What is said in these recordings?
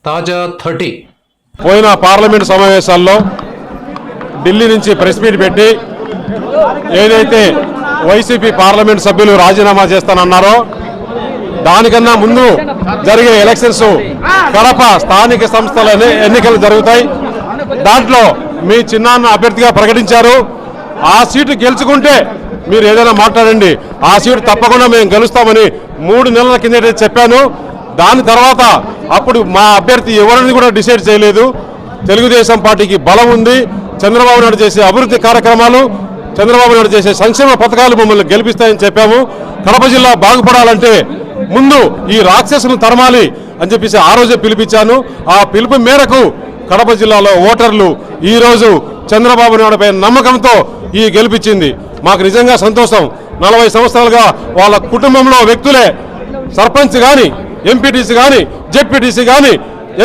తాజా 30 పోయిన పార్లమెంట్ సమావేశాల్లో ఢిల్లీ నుంచి ప్రెస్ మీట్ పెట్టి ఏదైతే వైసీపీ పార్లమెంట్ సభ్యులు రాజీనామా చేస్తానన్నారో దానికన్నా ముందు జరిగే ఎలక్షన్స్ కడప స్థానిక సంస్థల ఎన్నికలు జరుగుతాయి. దాంట్లో మీ చిన్నాన్న అభ్యర్థిగా ప్రకటించారు. ఆ సీటు గెలుచుకుంటే మీరు ఏదైనా మాట్లాడండి, ఆ సీటు తప్పకుండా మేము గెలుస్తామని 3 నెలల కిందటే చెప్పాను. దాని తర్వాత అప్పుడు మా అభ్యర్థి ఎవరిని కూడా డిసైడ్ చేయలేదు. తెలుగుదేశం పార్టీకి బలం ఉంది. చంద్రబాబు నాయుడు చేసే అభివృద్ధి కార్యక్రమాలు, చంద్రబాబు నాయుడు చేసే సంక్షేమ పథకాలు మమ్మల్ని గెలిపిస్తాయని చెప్పాము. కడప జిల్లా బాగుపడాలంటే ముందు ఈ రాక్షసులను తరమాలి అని చెప్పేసి ఆ రోజే పిలిపించాను. ఆ పిలుపు మేరకు కడప జిల్లాలో ఓటర్లు ఈరోజు చంద్రబాబు నాయుడుపై నమ్మకంతో ఈ గెలిపించింది. మాకు నిజంగా సంతోషం. 40 సంవత్సరాలుగా వాళ్ళ కుటుంబంలో వ్యక్తులే సర్పంచ్ కానీ, ఎంపీటీసీ కానీ, జెడ్పీటీసీ కానీ,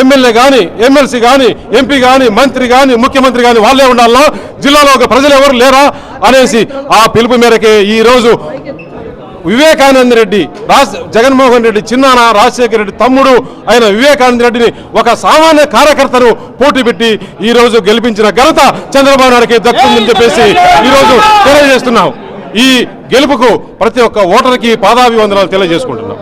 ఎమ్మెల్యే కానీ, ఎమ్మెల్సీ కానీ, ఎంపీ కానీ, మంత్రి కానీ, ముఖ్యమంత్రి కానీ వాళ్ళే ఉండాలా, జిల్లాలో ఒక ప్రజలు ఎవరు లేరా అనేసి ఆ పిలుపు మేరకే ఈరోజు వివేకానంద రెడ్డి, జగన్మోహన్ రెడ్డి చిన్నాన, రాజశేఖర రెడ్డి తమ్ముడు అయిన వివేకానంద రెడ్డిని ఒక సామాన్య కార్యకర్తను పోటీ పెట్టి ఈరోజు గెలిపించిన ఘనత చంద్రబాబు నాయుడుకి దక్కుతుందని చెప్పేసి ఈరోజు తెలియజేస్తున్నాం. ఈ గెలుపుకు ప్రతి ఒక్క ఓటర్కి పాదాభివందనాలు తెలియజేసుకుంటున్నాం.